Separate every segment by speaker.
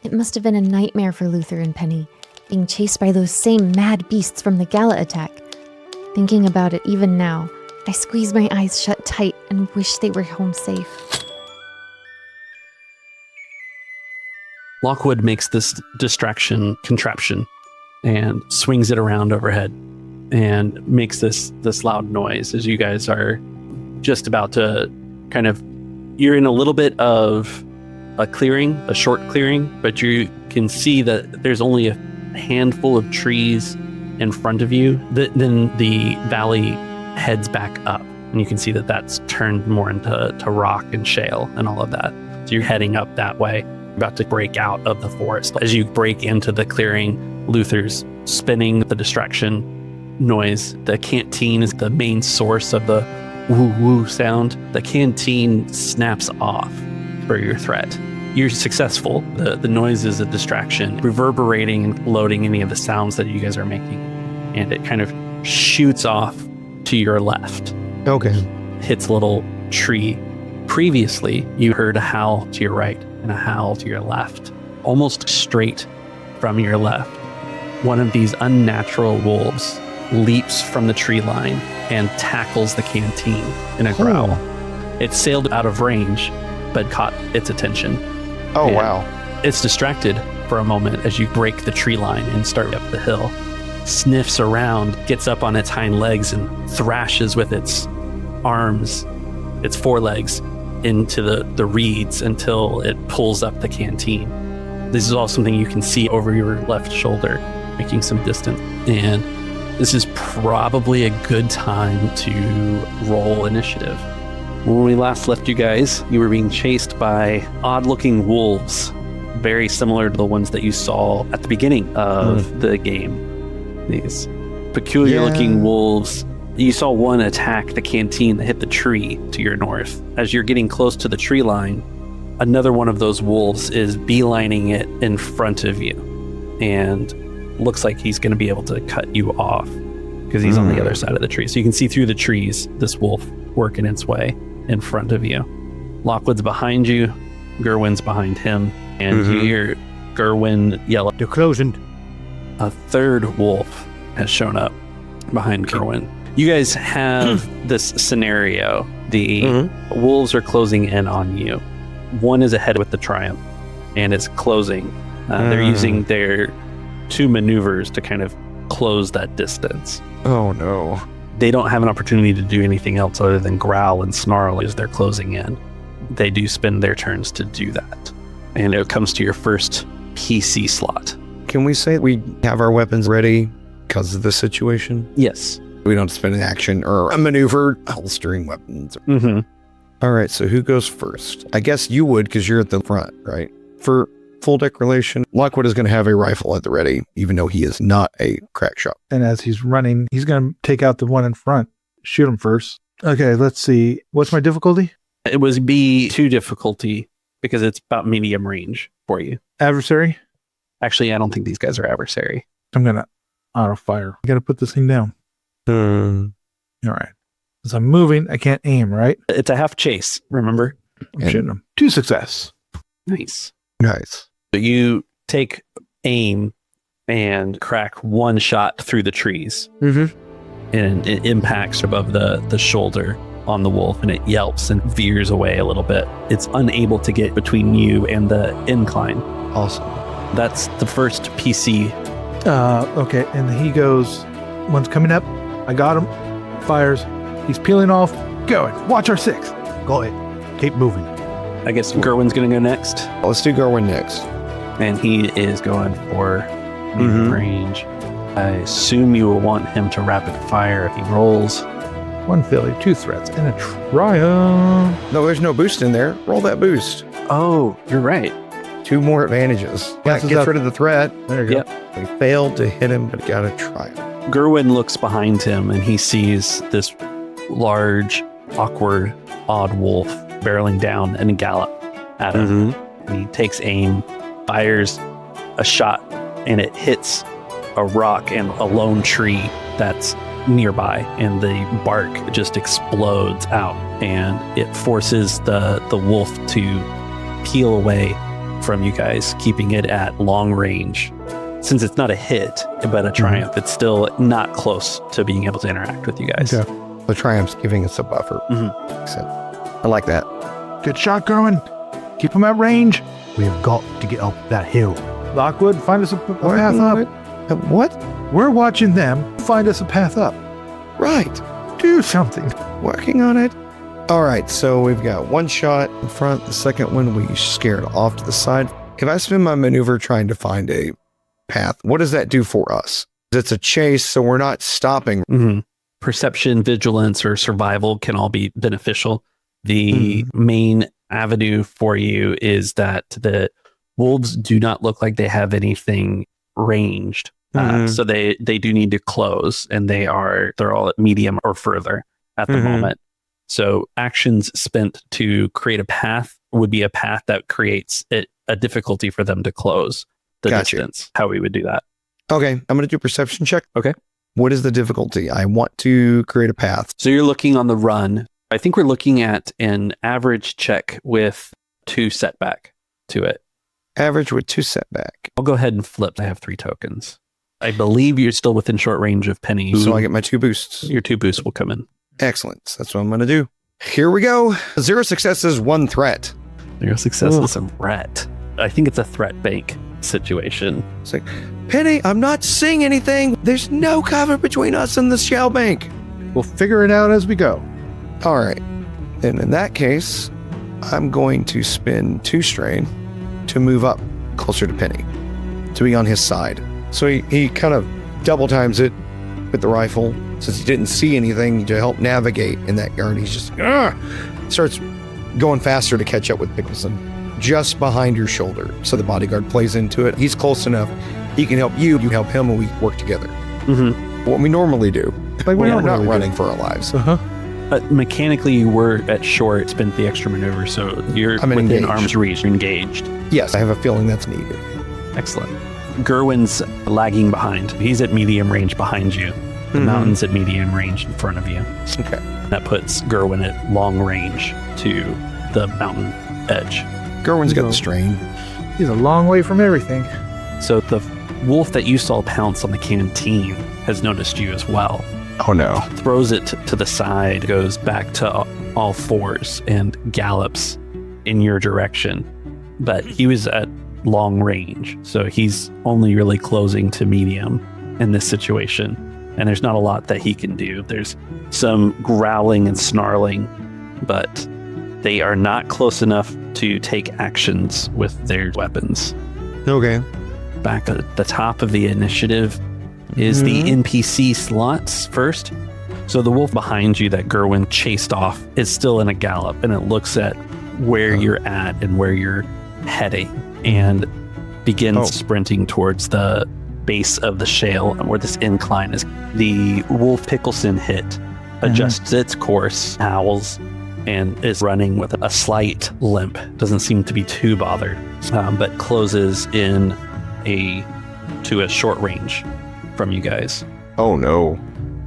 Speaker 1: It must have been a nightmare for Luther and Penny, being chased by those same mad beasts from the gala attack. Thinking about it even now, I squeeze my eyes shut tight and wish they were home safe.
Speaker 2: Lockwood makes this distraction contraption and swings it around overhead and makes this loud noise as you guys are just about to you're in a little bit of a clearing, a short clearing, but you can see that there's only a handful of trees in front of you. Then the valley heads back up, and you can see that that's turned more into rock and shale and all of that. So you're heading up that way, about to break out of the forest. As you break into the clearing, Luther's spinning the distraction noise. The canteen is the main source of the woo-woo sound. The canteen snaps off for your threat. You're successful. The noise is a distraction, reverberating and loading any of the sounds that you guys are making. And it kind of shoots off to your left.
Speaker 3: Okay.
Speaker 2: Hits a little tree. Previously, you heard a howl to your right and a howl to your left. Almost straight from your left, one of these unnatural wolves leaps from the tree line and tackles the canteen in a growl. It sailed out of range, but caught its attention.
Speaker 3: Oh, and wow.
Speaker 2: It's distracted for a moment as you break the tree line and start up the hill. Sniffs around, gets up on its hind legs and thrashes with its arms, its forelegs, into the reeds until it pulls up the canteen. This is all something you can see over your left shoulder, making some distance. And this is probably a good time to roll initiative. When we last left you guys, you were being chased by odd-looking wolves, very similar to the ones that you saw at the beginning of the game. These peculiar-looking wolves. You saw one attack the canteen that hit the tree to your north. As you're getting close to the tree line, another one of those wolves is beelining it in front of you. And looks like he's going to be able to cut you off because he's on the other side of the tree. So you can see through the trees, this wolf working its way in front of you. Lockwood's behind you. Gerwin's behind him. And you hear Gerwin yell,
Speaker 4: "They're closing."
Speaker 2: A third wolf has shown up behind Gerwin. You guys have this scenario. The wolves are closing in on you. One is ahead with the Triumph and is closing. They're using their 2 maneuvers to kind of close that distance.
Speaker 3: Oh, no.
Speaker 2: They don't have an opportunity to do anything else other than growl and snarl as they're closing in. They do spend their turns to do that. And it comes to your first PC slot.
Speaker 3: Can we say we have our weapons ready because of the situation?
Speaker 2: Yes.
Speaker 3: We don't spend an action or a maneuver holstering weapons. All right, so who goes first? I guess you would because you're at the front, right? For full declaration, Lockwood is going to have a rifle at the ready, even though he is not a crack shot.
Speaker 4: And as he's running, he's going to take out the one in front. Shoot him first. Okay, let's see. What's my difficulty?
Speaker 2: It was B2 difficulty because it's about medium range for you.
Speaker 4: Adversary?
Speaker 2: Actually, I don't think these guys are adversary.
Speaker 4: I'm going to auto fire. I got to put this thing down. All right. As I'm moving, I can't aim, right?
Speaker 2: It's a half chase, remember?
Speaker 4: I'm shooting him. 2 success.
Speaker 2: Nice.
Speaker 3: Nice.
Speaker 2: So you take aim and crack one shot through the trees. And it impacts above the shoulder on the wolf, and it yelps and veers away a little bit. It's unable to get between you and the incline.
Speaker 3: Awesome.
Speaker 2: That's the first PC.
Speaker 4: Okay, and he goes, one's coming up. I got him. Fires. He's peeling off. Going. Watch our 6.
Speaker 5: Go ahead. Keep moving.
Speaker 2: I guess Gerwin's going to go next.
Speaker 3: Let's do Gerwin next.
Speaker 2: And he is going for medium range. I assume you will want him to rapid fire if he rolls.
Speaker 4: 1 failure, 2 threats, and a triumph.
Speaker 3: No, there's no boost in there. Roll that boost.
Speaker 2: Oh, you're right.
Speaker 3: 2 more advantages. Yeah, gets rid of the threat.
Speaker 4: There you go.
Speaker 2: Yep.
Speaker 3: We failed to hit him, but got a triumph.
Speaker 2: Gerwin looks behind him and he sees this large, awkward, odd wolf barreling down and gallop at him. And he takes aim, fires a shot, and it hits a rock and a lone tree that's nearby, and the bark just explodes out, and it forces the wolf to peel away from you guys, keeping it at long range. Since it's not a hit, but a triumph, it's still not close to being able to interact with you guys.
Speaker 4: Okay.
Speaker 3: The triumph's giving us a buffer. I like that.
Speaker 4: Good shot, Gerwin. Keep him at range.
Speaker 5: We have got to get up that hill.
Speaker 4: Lockwood, find us a path up.
Speaker 3: What?
Speaker 4: We're watching them. Find us a path up.
Speaker 3: Right.
Speaker 4: Do something.
Speaker 3: Working on it. All right, so we've got one shot in front. The second one we scared off to the side. If I spend my maneuver trying to find a path, what does that do for us? It's a chase, so we're not stopping.
Speaker 2: Perception, vigilance, or survival can all be beneficial. The main avenue for you is that the wolves do not look like they have anything ranged. So they do need to close, and they're all at medium or further at the moment. So actions spent to create a path would be a path that creates a difficulty for them to close the distance. How we would do that.
Speaker 3: Okay, I'm going to do a perception check.
Speaker 2: Okay.
Speaker 3: What is the difficulty? I want to create a path.
Speaker 2: So you're looking on the run. I think we're looking at an average check with 2 setback to it.
Speaker 3: Average with 2 setback.
Speaker 2: I'll go ahead and flip. I have 3 tokens. I believe you're still within short range of Penny.
Speaker 3: So I get my 2 boosts.
Speaker 2: Your 2 boosts will come in.
Speaker 3: Excellent. That's what I'm going to do. Here we go. 0 successes, 1 threat.
Speaker 2: 0 successes, a threat. I think it's a threat bank situation.
Speaker 3: It's like, Penny, I'm not seeing anything. There's no cover between us and the shell bank.
Speaker 4: We'll figure it out as we go.
Speaker 3: All right. And in that case, I'm going to spend 2 strain to move up closer to Penny, to be on his side. So he kind of double times it with the rifle, since he didn't see anything to help navigate in that yard. He's just starts going faster to catch up with Pickleson, just behind your shoulder. So the bodyguard plays into it. He's close enough. He can help you. You help him, and we work together. What we normally do.
Speaker 4: Like
Speaker 3: we're not running for our lives.
Speaker 2: But mechanically, you were at short, spent the extra maneuver, so you're within
Speaker 3: engaged.
Speaker 2: Arm's reach. You're engaged.
Speaker 3: Yes, I have a feeling that's needed.
Speaker 2: Excellent. Gerwin's lagging behind. He's at medium range behind you. The mountain's at medium range in front of you.
Speaker 3: Okay.
Speaker 2: That puts Gerwin at long range to the mountain edge.
Speaker 3: Gerwin's got the strain.
Speaker 4: He's a long way from everything.
Speaker 2: So the wolf that you saw pounce on the canteen has noticed you as well.
Speaker 3: Oh no.
Speaker 2: Throws it to the side, goes back to all fours, and gallops in your direction. But he was at long range, so he's only really closing to medium in this situation. And there's not a lot that he can do. There's some growling and snarling, but they are not close enough to take actions with their weapons.
Speaker 3: Okay.
Speaker 2: Back at the top of the initiative is the NPC slots first. So the wolf behind you that Gerwin chased off is still in a gallop, and it looks at where you're at and where you're heading and begins sprinting towards the base of the shale where this incline is. The wolf Pickleson hit adjusts its course, howls, and is running with a slight limp. Doesn't seem to be too bothered, but closes in to a short range from you guys.
Speaker 3: Oh no.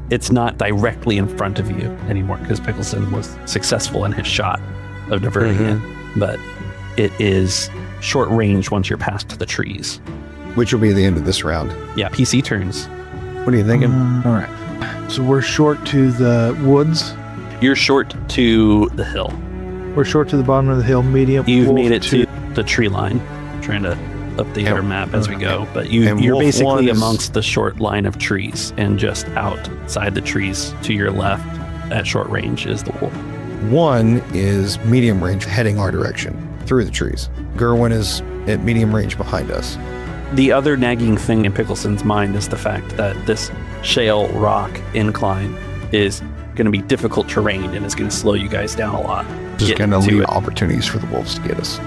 Speaker 2: It's not directly in front of you anymore because Pickleson was successful in his shot of diverting it, but it is short range once you're past the trees.
Speaker 3: Which will be the end of this round.
Speaker 2: Yeah, PC turns.
Speaker 3: What are you thinking?
Speaker 4: All right. So we're short to the woods.
Speaker 2: You're short to the hill.
Speaker 4: We're short to the bottom of the hill, medium.
Speaker 2: You've made it to the tree line. I'm trying to update our map as we go, but you're basically amongst the short line of trees, and just outside the trees to your left at short range is the wolf.
Speaker 3: 1 is medium range heading our direction through the trees. Gerwin is at medium range behind us.
Speaker 2: The other nagging thing in Pickleson's mind is the fact that this shale rock incline is going to be difficult terrain and is going to slow you guys down a lot.
Speaker 3: Just going to leave opportunities for the wolves to get us.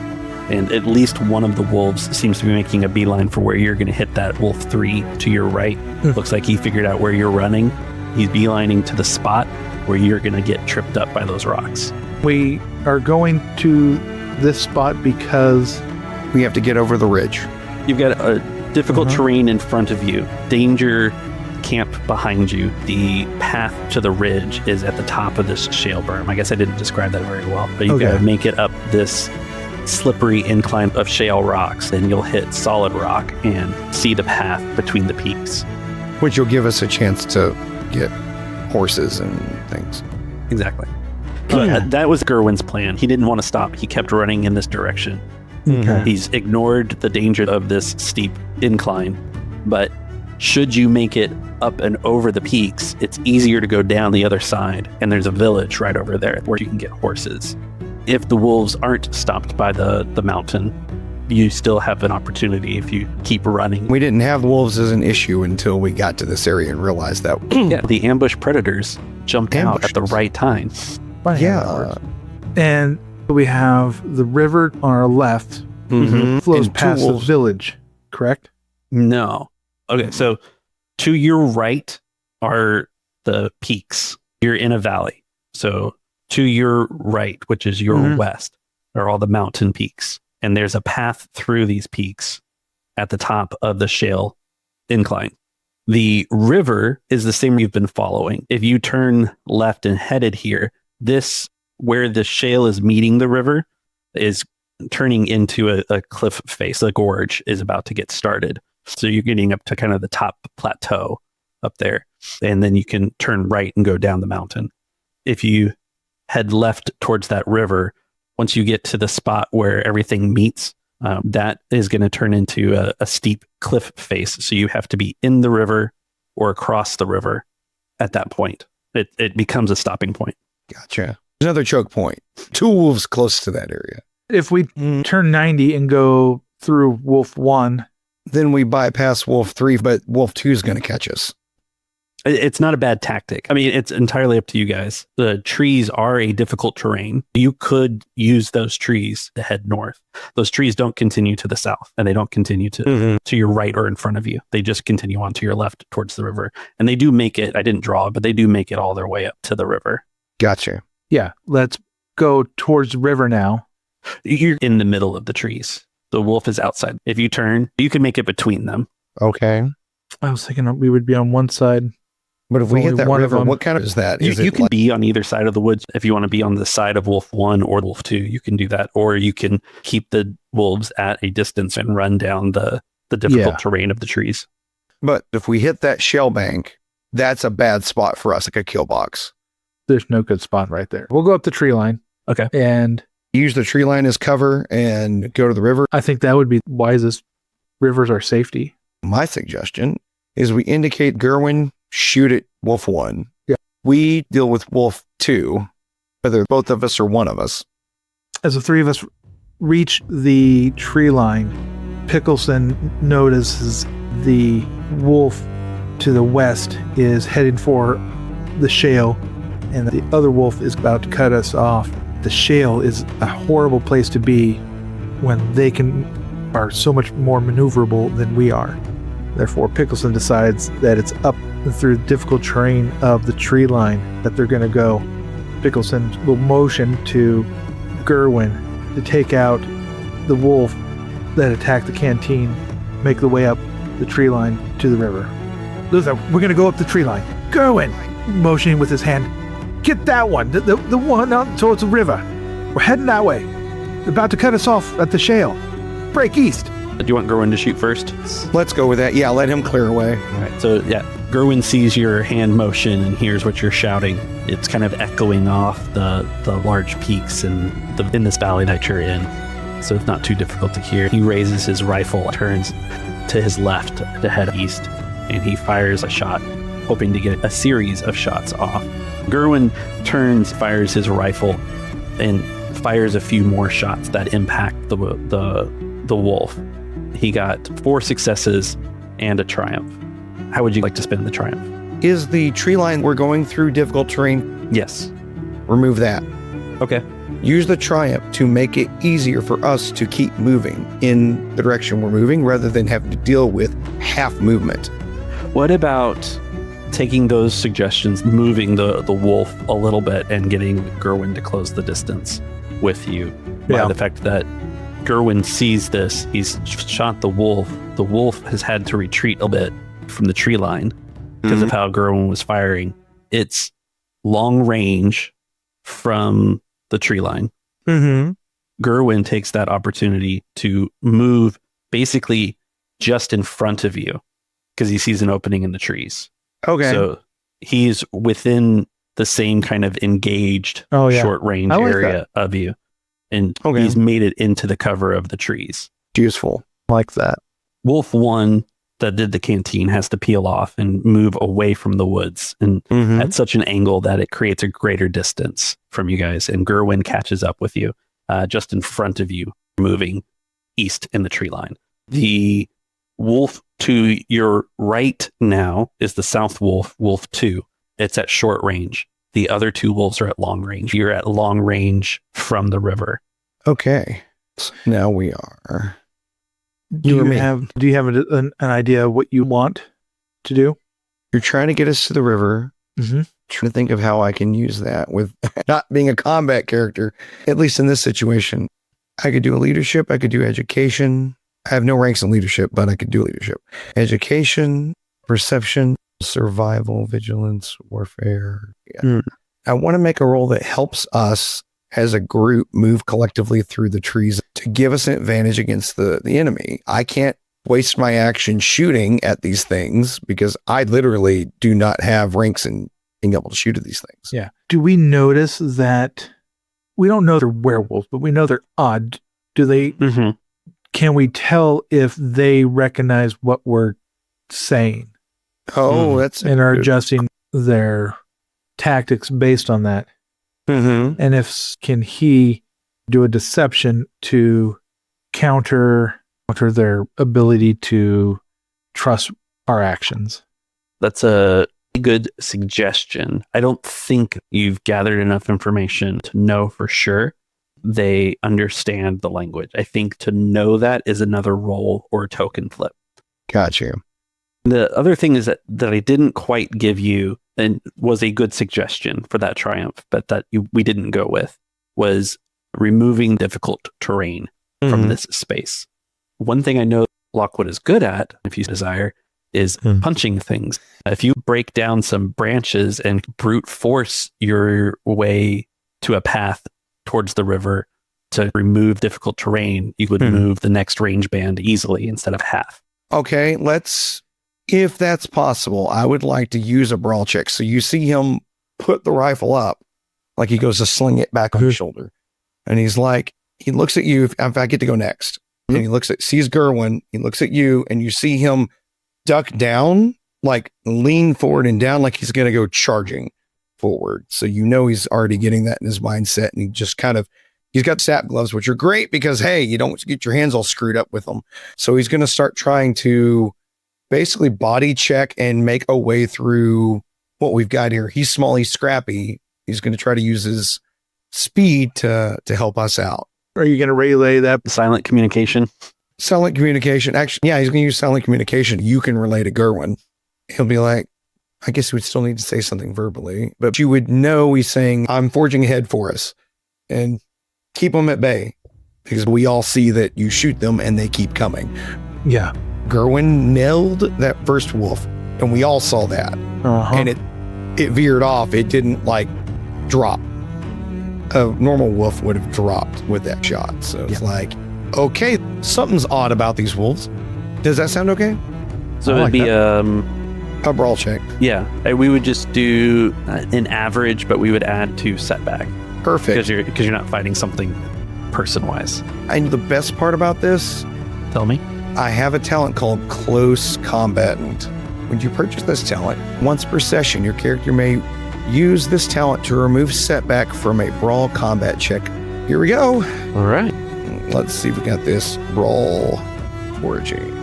Speaker 2: And at least one of the wolves seems to be making a beeline for where you're going to hit that wolf 3 to your right. Looks like he figured out where you're running. He's beelining to the spot where you're going to get tripped up by those rocks.
Speaker 4: We are going to this spot because
Speaker 3: we have to get over the ridge.
Speaker 2: You've got a difficult terrain in front of you. Danger camp behind you. The path to the ridge is at the top of this shale berm. I guess I didn't describe that very well, but you've got to make it up this slippery incline of shale rocks, then you'll hit solid rock and see the path between the peaks.
Speaker 3: Which will give us a chance to get horses and things.
Speaker 2: Exactly. That was Gerwin's plan. He didn't want to stop. He kept running in this direction.
Speaker 4: Okay.
Speaker 2: He's ignored the danger of this steep incline, but should you make it up and over the peaks, it's easier to go down the other side, and there's a village right over there where you can get horses. If the wolves aren't stopped by the mountain, you still have an opportunity if you keep running.
Speaker 3: We didn't have wolves as an issue until we got to this area and realized that.
Speaker 2: Yeah, the ambush predators jumped out at the right time.
Speaker 4: Funny how that works. And we have the river on our left flows
Speaker 3: And
Speaker 4: past the
Speaker 3: wolves.
Speaker 4: village, correct?
Speaker 2: No. Okay, so to your right are the peaks. You're in a valley. So to your right, which is your west, are all the mountain peaks. And there's a path through these peaks at the top of the shale incline. The river is the same you've been following. If you turn left and headed here, this, where the shale is meeting the river, is turning into a cliff face. The gorge is about to get started. So you're getting up to kind of the top plateau up there. And then you can turn right and go down the mountain. If you head left towards that river, once you get to the spot where everything meets, that is going to turn into a steep cliff face. So you have to be in the river or across the river at that point. It becomes a stopping point.
Speaker 3: Gotcha. Another choke point. 2 wolves close to that area.
Speaker 4: If we turn 90 and go through Wolf 1,
Speaker 3: Then we bypass wolf 3, but wolf 2 is going to catch us.
Speaker 2: It's not a bad tactic. I mean, it's entirely up to you guys. The trees are a difficult terrain. You could use those trees to head north. Those trees don't continue to the south, and they don't continue to your right or in front of you. They just continue on to your left towards the river. And they do make it, I didn't draw, but they do make it all their way up to the river.
Speaker 3: Gotcha.
Speaker 4: yeah, let's go towards the river now.
Speaker 2: You're in the middle of the trees. The wolf is outside. If you turn, you can make it between them.
Speaker 3: Okay.
Speaker 4: I was thinking we would be on one side.
Speaker 3: But if we hit
Speaker 4: Only
Speaker 3: that
Speaker 4: one of
Speaker 3: river,
Speaker 4: them.
Speaker 3: what kind of is that?
Speaker 2: You,
Speaker 3: Is
Speaker 2: you
Speaker 3: it
Speaker 2: can
Speaker 3: like,
Speaker 2: be on either side of the woods. If you want to be on the side of Wolf 1 or Wolf 2, you can do that. Or you can keep the wolves at a distance and run down the difficult terrain of the trees.
Speaker 3: but if we hit that shell bank, that's a bad spot for us, like a kill box.
Speaker 4: There's no good spot right there. We'll go up the tree line.
Speaker 2: Okay.
Speaker 4: And
Speaker 3: Use the tree line as cover and go to the river.
Speaker 4: I think that would be wisest. Rivers are safety.
Speaker 3: My suggestion is we indicate Gerwin, shoot at Wolf 1.
Speaker 4: Yeah.
Speaker 3: We deal with Wolf 2, whether both of us or one of us.
Speaker 4: As the three of us reach the tree line, Pickleson notices the wolf to the west is heading for the shale, and the other wolf is about to cut us off. The shale is a horrible place to be when they are so much more maneuverable than we are. Therefore, Pickleson decides that it's up through the difficult terrain of the tree line that they're going to go. Pickleson will motion to Gerwin to take out the wolf that attacked the canteen, make the way up the tree line to the river. Luther, we're going to go up the tree line. Gerwin, motioning with his hand, get that one, the one out towards the river. We're heading that way. They're about to cut us off at the shale. Break east.
Speaker 2: Do you want Gerwin to shoot first?
Speaker 3: Let's go with that. Yeah, let him clear away.
Speaker 2: All right. So, yeah, Gerwin sees your hand motion and hears what you're shouting. It's kind of echoing off the large peaks in this valley that you're in. So it's not too difficult to hear. He raises his rifle, turns to his left to head east, and he fires a shot, hoping to get a series of shots off. Gerwin turns, fires his rifle, and fires a few more shots that impact the wolf. He got 4 successes and a triumph. How would you like to spend the triumph?
Speaker 3: Is the tree line we're going through difficult terrain?
Speaker 2: Yes.
Speaker 3: Remove that.
Speaker 2: Okay.
Speaker 3: Use the triumph to make it easier for us to keep moving in the direction we're moving rather than having to deal with half movement.
Speaker 2: What about taking those suggestions, moving the wolf a little bit and getting Gerwin to close the distance with you by the fact that Gerwin sees this, he's shot the wolf. The wolf has had to retreat a bit from the tree line because of how Gerwin was firing. It's long range from the tree line.
Speaker 3: Mm-hmm.
Speaker 2: Gerwin takes that opportunity to move basically just in front of you because he sees an opening in the trees.
Speaker 3: Okay.
Speaker 2: So he's within the same kind of engaged short range
Speaker 4: like
Speaker 2: area of you. And he's made it into the cover of the trees.
Speaker 3: Useful.
Speaker 4: Like that.
Speaker 2: Wolf 1 that did the canteen has to peel off and move away from the woods and at such an angle that it creates a greater distance from you guys. And Gerwin catches up with you just in front of you, moving east in the tree line. The wolf to your right now is the south wolf, Wolf 2. It's at short range. The other 2 wolves are at long range. You're at long range from the river.
Speaker 3: Okay. So now we are.
Speaker 4: Do you have an idea of what you want to do?
Speaker 3: You're trying to get us to the river.
Speaker 4: Mm-hmm.
Speaker 3: Trying to think of how I can use that with not being a combat character, at least in this situation. I could do a leadership. I could do education. I have no ranks in leadership, but I could do leadership. Education, perception, survival, vigilance, warfare. Yeah. I want to make a role that helps us as a group move collectively through the trees to give us an advantage against the enemy. I can't waste my action shooting at these things because I literally do not have ranks in being able to shoot at these things.
Speaker 4: Yeah. Do we notice that we don't know they're werewolves, but we know they're odd? Do they, can we tell if they recognize what we're saying?
Speaker 3: Oh, that's
Speaker 4: and are adjusting their tactics based on that. And can he do a deception to counter their ability to trust our actions?
Speaker 2: That's a good suggestion. I don't think you've gathered enough information to know for sure they understand the language. I think to know that is another roll or token flip.
Speaker 3: Got you.
Speaker 2: The other thing is that I didn't quite give you, and was a good suggestion for that triumph, but that we didn't go with, was removing difficult terrain from this space. One thing I know Lockwood is good at, if you desire, is punching things. If you break down some branches and brute force your way to a path towards the river to remove difficult terrain, you would move the next range band easily instead of half.
Speaker 3: Okay, if that's possible, I would like to use a brawl check. So you see him put the rifle up, like he goes to sling it back on his shoulder. And he's like, he looks at you, if I get to go next. And he sees Gerwin, he looks at you, and you see him duck down, like lean forward and down, like he's going to go charging forward. So you know he's already getting that in his mindset. And he just he's got sap gloves, which are great because, hey, you don't get your hands all screwed up with them. So he's going to start trying to basically body check and make a way through what we've got here. He's small, he's scrappy. He's going to try to use his speed to help us out.
Speaker 4: Are you going to relay that?
Speaker 2: Silent communication?
Speaker 3: Silent communication. Actually, yeah, he's going to use silent communication. You can relay to Gerwin. He'll be like, I guess we'd still need to say something verbally, but you would know he's saying, I'm forging ahead for us, and keep them at bay because we all see that you shoot them and they keep coming.
Speaker 4: Yeah.
Speaker 3: Gerwin nailed that first wolf, and we all saw that. And it veered off. It didn't drop. A normal wolf would have dropped with that shot. So it's okay, something's odd about these wolves. Does that sound okay?
Speaker 2: So it'd be
Speaker 3: a brawl check.
Speaker 2: Yeah, we would just do an average, but we would add 2 setback.
Speaker 3: Perfect.
Speaker 2: Because you're not fighting something person-wise.
Speaker 3: And the best part about this,
Speaker 2: tell me.
Speaker 3: I have a talent called Close Combatant. When you purchase this talent, once per session, your character may use this talent to remove setback from a brawl combat check. Here we go.
Speaker 2: All right.
Speaker 3: Let's see if we got this. Brawl foraging.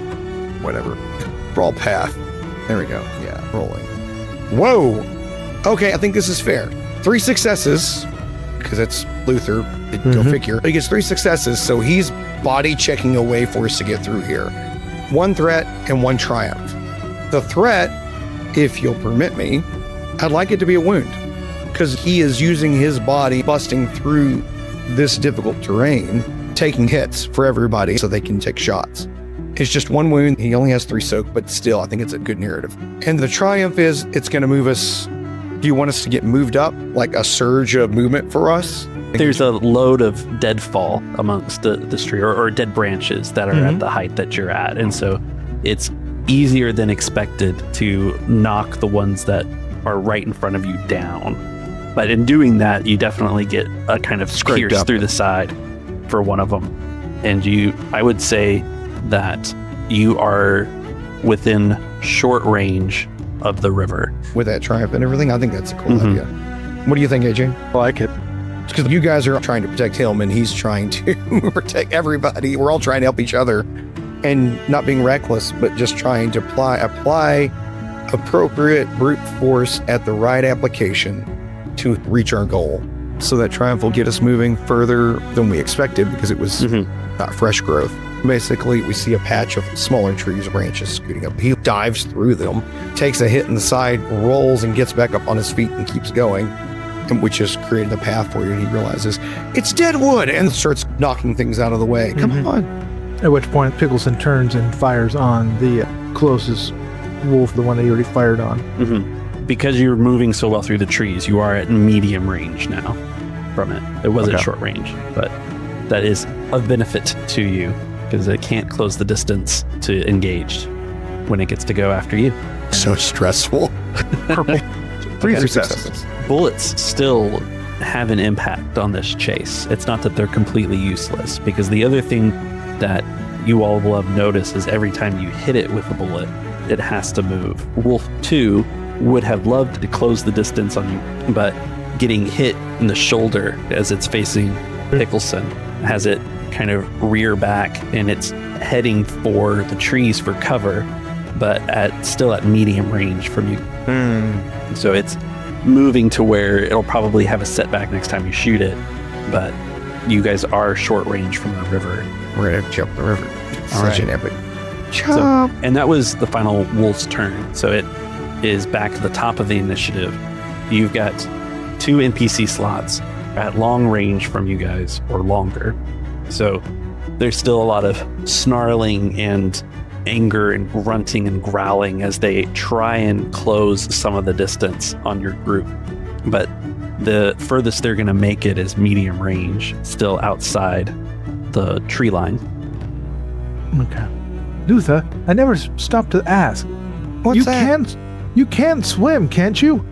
Speaker 3: Whatever. Brawl path. There we go. Yeah, rolling. Whoa. Okay, I think this is fair. 3 successes, because it's Luther. Go figure. He gets 3 successes, so he's body checking a way for us to get through here. 1 threat and 1 triumph. The threat, if you'll permit me, I'd like it to be a wound, because he is using his body, busting through this difficult terrain, taking hits for everybody so they can take shots. It's just 1 wound. He only has 3 soak, but still, I think it's a good narrative. And the triumph is it's going to move us Do you want us to get moved up, like a surge of movement for us?
Speaker 2: There's a load of deadfall amongst this tree, or dead branches that are at the height that you're at. And so it's easier than expected to knock the ones that are right in front of you down. But in doing that, you definitely get a kind of pierce through the side for one of them. And I would say that you are within short range of the river.
Speaker 3: With that triumph and everything, I think that's a cool idea. What do you think, AJ?
Speaker 4: I like it.
Speaker 3: Because you guys are trying to protect him and he's trying to protect everybody. We're all trying to help each other and not being reckless, but just trying to apply appropriate brute force at the right application to reach our goal. So that triumph will get us moving further than we expected because it was not fresh growth. Basically, we see a patch of smaller trees, branches scooting up. He dives through them, takes a hit in the side, rolls and gets back up on his feet and keeps going, which has created a path for you. And he realizes it's dead wood and starts knocking things out of the way. Come on.
Speaker 4: At which point Pickleson turns and fires on the closest wolf, the one that he already fired on.
Speaker 2: Because you're moving so well through the trees, you are at medium range now from it. It wasn't short range, but that is of benefit to you because it can't close the distance to engaged when it gets to go after you.
Speaker 3: So stressful.
Speaker 4: Purple.
Speaker 3: 3 successes.
Speaker 2: Bullets still have an impact on this chase. It's not that they're completely useless, because the other thing that you all will have noticed is every time you hit it with a bullet, it has to move. Wolf 2 would have loved to close the distance on you, but getting hit in the shoulder as it's facing Pickleson has it kind of rear back, and it's heading for the trees for cover, but still at medium range from you. So it's moving to where it'll probably have a setback next time you shoot it, but you guys are short range from the river.
Speaker 3: We're going to jump the river. Such an epic
Speaker 2: jump. So, and that was the final wolf's turn. So it is back at the top of the initiative. You've got 2 NPC slots at long range from you guys, or longer. So there's still a lot of snarling and anger and grunting and growling as they try and close some of the distance on your group. But the furthest they're going to make it is medium range, still outside the tree line.
Speaker 4: Okay. Luther, I never stopped to ask.
Speaker 3: What's that?
Speaker 4: You can swim, can't you?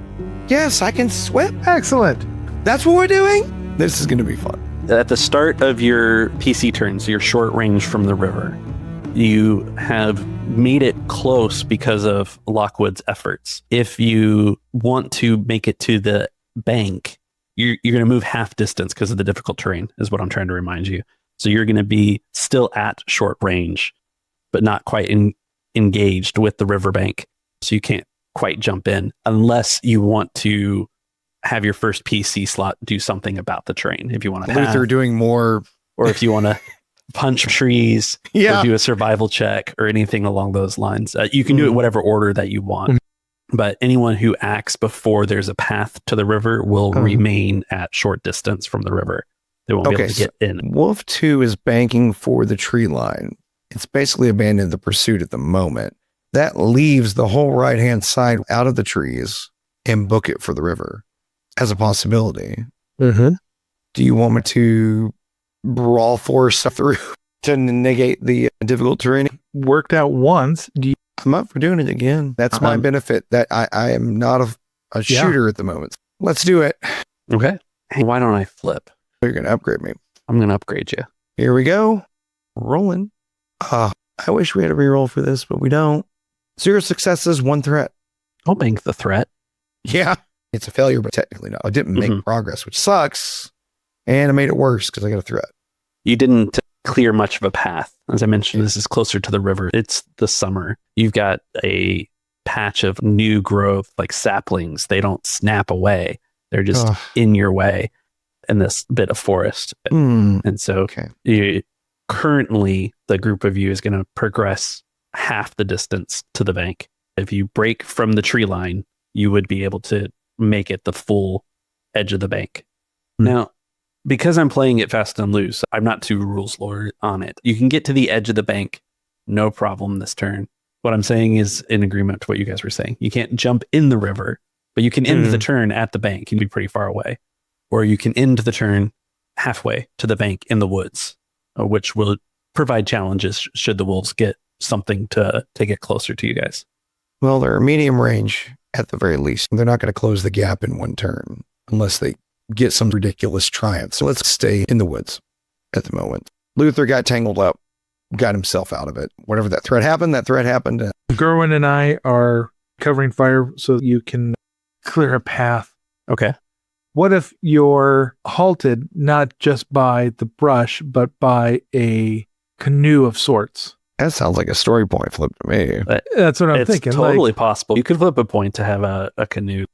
Speaker 3: Yes, I can swim.
Speaker 4: Excellent.
Speaker 3: That's what we're doing? This is going to be fun.
Speaker 2: At the start of your PC turns, your short range from the river, you have made it close because of Lockwood's efforts. If you want to make it to the bank, you're going to move half distance because of the difficult terrain, is what I'm trying to remind you. So you're going to be still at short range, but not quite engaged with the riverbank. So you can't quite jump in unless you want to have your first PC slot do something about the terrain. If you want to
Speaker 3: Luther doing more,
Speaker 2: or if you want to punch trees,
Speaker 3: or
Speaker 2: do a survival check or anything along those lines. You can do it whatever order that you want. But anyone who acts before there's a path to the river will remain at short distance from the river. They won't be able to get in.
Speaker 3: Wolf 2 is banking for the tree line. It's basically abandoned the pursuit at the moment. That leaves the whole right-hand side out of the trees and book it for the river as a possibility. Do you want me to brawl force through to negate the difficult terrain?
Speaker 4: Worked out once.
Speaker 3: I'm up for doing it again. That's my benefit, that I am not a shooter at the moment. Let's do it.
Speaker 2: Okay. Hey, why don't I flip?
Speaker 3: You're going to upgrade me.
Speaker 2: I'm going to upgrade you.
Speaker 3: Here we go. Rolling. I wish we had a reroll for this, but we don't. 0 successes, 1 threat.
Speaker 2: I'll bank the threat.
Speaker 3: Yeah. It's a failure, but technically not. I didn't make progress, which sucks. And I made it worse because I got a threat.
Speaker 2: You didn't clear much of a path. As I mentioned, this is closer to the river. It's the summer. You've got a patch of new growth, like saplings. They don't snap away. They're just in your way in this bit of forest. And so currently the group of you is going to progress half the distance to the bank. If you break from the tree line, you would be able to make it the full edge of the bank. Now, because I'm playing it fast and loose, I'm not too rules lord on it. You can get to the edge of the bank, no problem this turn. What I'm saying is in agreement to what you guys were saying. You can't jump in the river, But you can end the turn at the bank. You'd be pretty far away. Or you can end the turn halfway to the bank in the woods, which will provide challenges should the wolves get something to get closer to you guys.
Speaker 3: Well, they're medium range at the very least. They're not going to close the gap in one turn unless they get some ridiculous triumph. So let's stay in the woods at the moment. Luther got tangled up, got himself out of it. Whatever that threat happened.
Speaker 4: Gerwin and I are covering fire so you can clear a path.
Speaker 2: Okay.
Speaker 4: What if you're halted not just by the brush, but by a canoe of sorts?
Speaker 3: That sounds like a story point flip to me.
Speaker 4: That's what I'm thinking.
Speaker 2: It's totally possible. You could flip a point to have a canoe.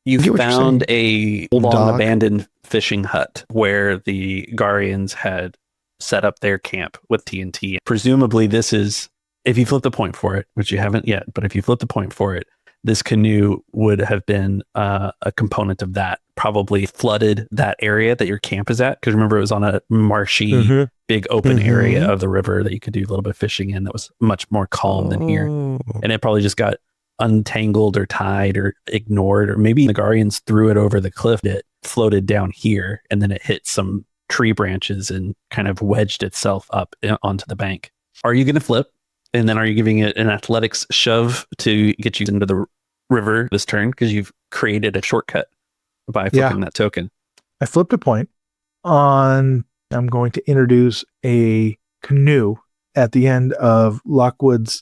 Speaker 2: You found a long abandoned fishing hut where the Garians had set up their camp with TNT. Presumably this is, if you flip the point for it, which you haven't yet, but if you flip the point for it, this canoe would have been a component of that, probably flooded that area that your camp is at. Because remember, it was on a marshy, big open area of the river that you could do a little bit of fishing in that was much more calm than here. And it probably just got untangled or tied or ignored, or maybe the Garians threw it over the cliff. It floated down here and then it hit some tree branches and kind of wedged itself up onto the bank. Are you going to flip? And then are you giving it an athletics shove to get you into the river this turn? Because you've created a shortcut by flipping that token.
Speaker 4: I flipped a point on, I'm going to introduce a canoe at the end of Lockwood's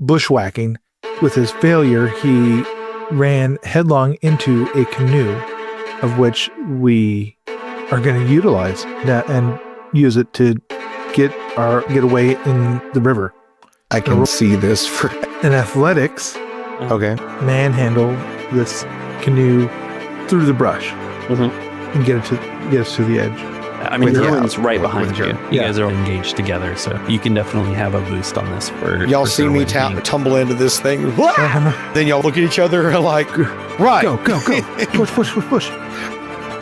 Speaker 4: bushwhacking. With his failure, he ran headlong into a canoe of which we are going to utilize that and use it to get away in the river.
Speaker 3: I can see this for
Speaker 4: in athletics.
Speaker 3: Okay.
Speaker 4: Manhandle this canoe through the brush and get us to the edge.
Speaker 2: I mean, Gerwin's right behind you. You guys are engaged together, so you can definitely have a boost on this.
Speaker 3: Y'all see me tumble into this thing. Then y'all look at each other like, right.
Speaker 4: Go. push.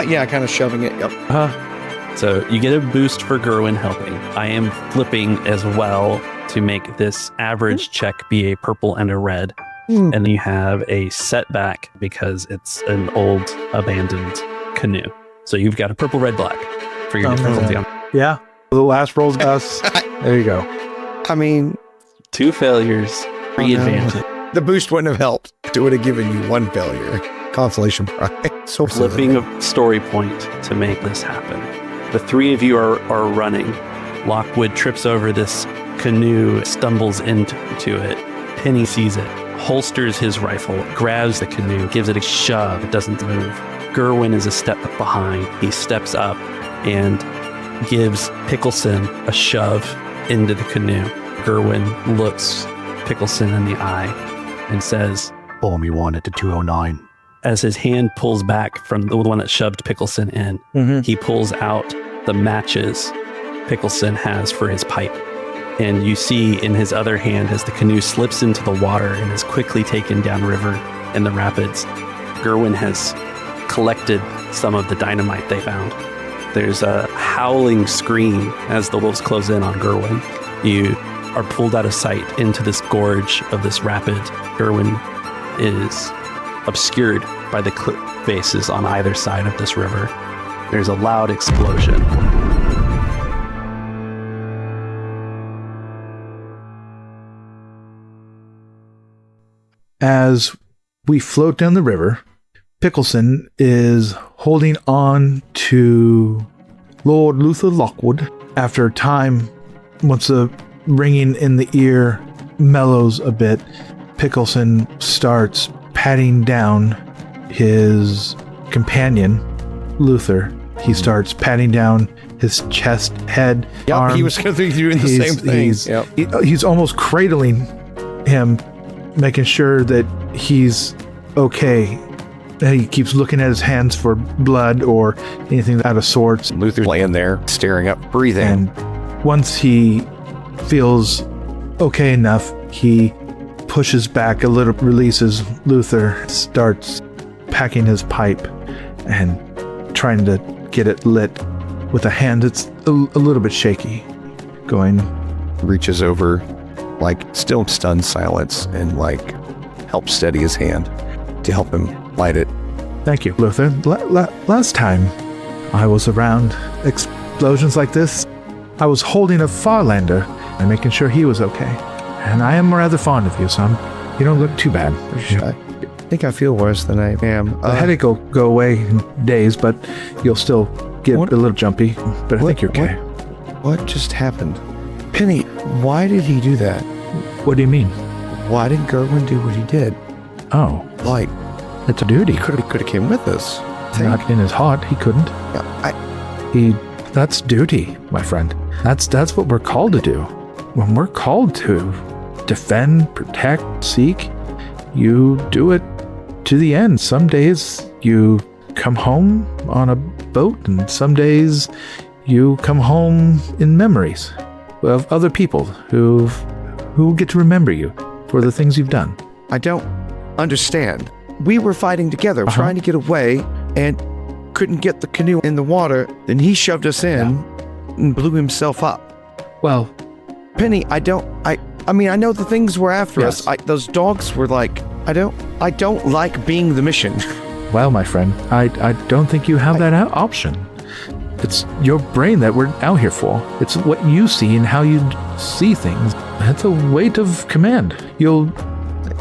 Speaker 3: Yeah, kind of shoving it. Yep.
Speaker 2: So you get a boost for Gerwin helping. I am flipping as well to make this average check be a purple and a red. And then you have a setback because it's an old abandoned canoe. So you've got a purple, red, black for your difficulty.
Speaker 4: Yeah. The last roll's us. There you go.
Speaker 3: I mean,
Speaker 2: 2 failures, 3 advantage.
Speaker 3: The boost wouldn't have helped. It would have given you 1 failure. Consolation prize. So
Speaker 2: flipping a story point to make this happen. The 3 of you are running. Lockwood trips over this canoe, stumbles into it. Penny sees it, holsters his rifle, grabs the canoe, gives it a shove. It doesn't move. Gerwin is a step behind. He steps up and gives Pickleson a shove into the canoe. Gerwin looks Pickleson in the eye and says,
Speaker 5: "Pull me one at the 209."
Speaker 2: As his hand pulls back from the one that shoved Pickleson in, he pulls out the matches Pickleson has for his pipe. And you see in his other hand as the canoe slips into the water and is quickly taken downriver in the rapids, Gerwin has collected some of the dynamite they found. There's a howling scream as the wolves close in on Gerwin. You are pulled out of sight into this gorge of this rapid. Gerwin is obscured by the cliff faces on either side of this river. There's a loud explosion.
Speaker 4: As we float down the river, Pickleson is holding on to Lord Luther Lockwood. After a time, once the ringing in the ear mellows a bit, Pickleson starts patting down his companion, Luther. He starts patting down his chest, head, arm.
Speaker 3: He was going to be doing the same thing.
Speaker 4: He's almost cradling him, making sure that he's okay. And he keeps looking at his hands for blood or anything out of sorts.
Speaker 3: Luther's laying there, staring up, breathing.
Speaker 4: And once he feels okay enough, he pushes back a little, releases Luther, starts packing his pipe and trying to get it lit with a hand that's a little bit shaky.
Speaker 3: Reaches over, like still stunned silence, and like helps steady his hand to help him light it.
Speaker 4: Thank you, Luther. Last time I was around explosions like this, I was holding a Farlander and making sure he was okay. And I am rather fond of you, son. You don't look too bad.
Speaker 3: I think I feel worse than I am.
Speaker 4: The headache will go away in days, but you'll still get a little jumpy. But I think you're okay.
Speaker 3: What just happened? Penny, why did he do that?
Speaker 4: What do you mean?
Speaker 3: Why did Gerwin do what he did?
Speaker 4: Oh,
Speaker 3: Like,
Speaker 4: it's a duty.
Speaker 3: he could have came with us.
Speaker 4: Not in his heart, he couldn't. That's duty, my friend. That's what we're called to do. When we're called to defend, protect, seek, you do it to the end. Some days you come home on a boat, and some days you come home in memories of other people who get to remember you for the things you've done.
Speaker 3: I don't understand. We were fighting together, trying to get away, and couldn't get the canoe in the water. Then he shoved us in and blew himself up.
Speaker 4: Well,
Speaker 3: Penny, I mean, I know the things were after us. Those dogs were like, I don't like being the mission.
Speaker 4: well, my friend, I don't think you have that option. It's your brain that we're out here for. It's what you see and how you see things. That's a weight of command. You'll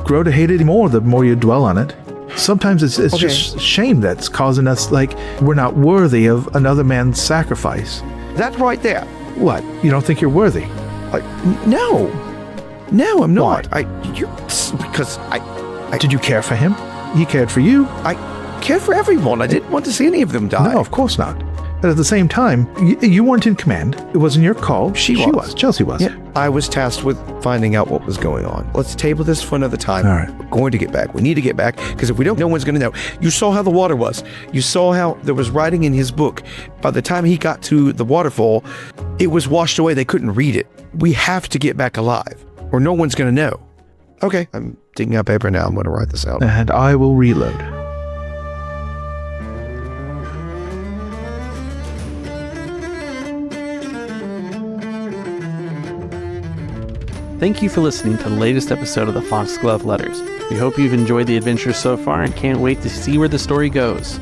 Speaker 4: grow to hate it more the more you dwell on it. Sometimes it's just shame that's causing us, like, we're not worthy of another man's sacrifice.
Speaker 3: That right there.
Speaker 4: What? You don't think you're worthy?
Speaker 3: No, I'm not.
Speaker 4: Why?
Speaker 3: Because
Speaker 4: Did you care for him? He cared for you.
Speaker 3: I cared for everyone. I didn't want to see any of them die.
Speaker 4: No, of course not. But at the same time, you weren't in command. It wasn't your call. She was. Chelsea was.
Speaker 3: Yeah, I was tasked with finding out what was going on. Let's table this for another time.
Speaker 4: All right.
Speaker 3: We're going to get back. We need to get back, because if we don't, no one's going to know. You saw how the water was. You saw how there was writing in his book. By the time he got to the waterfall, it was washed away. They couldn't read it. We have to get back alive, or no one's going to know. Okay, I'm digging out paper now. I'm going to write this out.
Speaker 4: And I will reload.
Speaker 2: Thank you for listening to the latest episode of the Foxglove Letters. We hope you've enjoyed the adventure so far and can't wait to see where the story goes.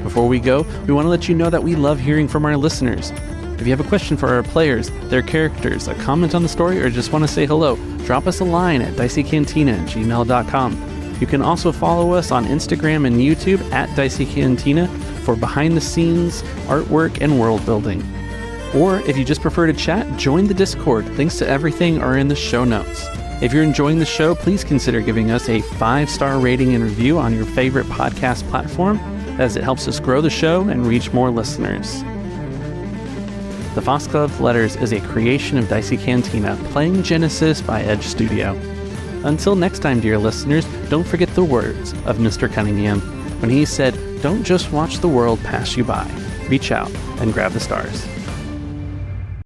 Speaker 2: Before we go, we want to let you know that we love hearing from our listeners. If you have a question for our players, their characters, a comment on the story, or just want to say hello, drop us a line at diceycantina@gmail.com. You can also follow us on Instagram and YouTube at Dicey Cantina for behind-the-scenes artwork and world building. Or if you just prefer to chat, join the Discord. Links to everything are in the show notes. If you're enjoying the show, please consider giving us a 5-star rating and review on your favorite podcast platform, as it helps us grow the show and reach more listeners. The Foxglove Letters is a creation of Dicey Cantina, playing Genesis by Edge Studio. Until next time, dear listeners, don't forget the words of Mr. Cunningham when he said, "Don't just watch the world pass you by. Reach out and grab the stars."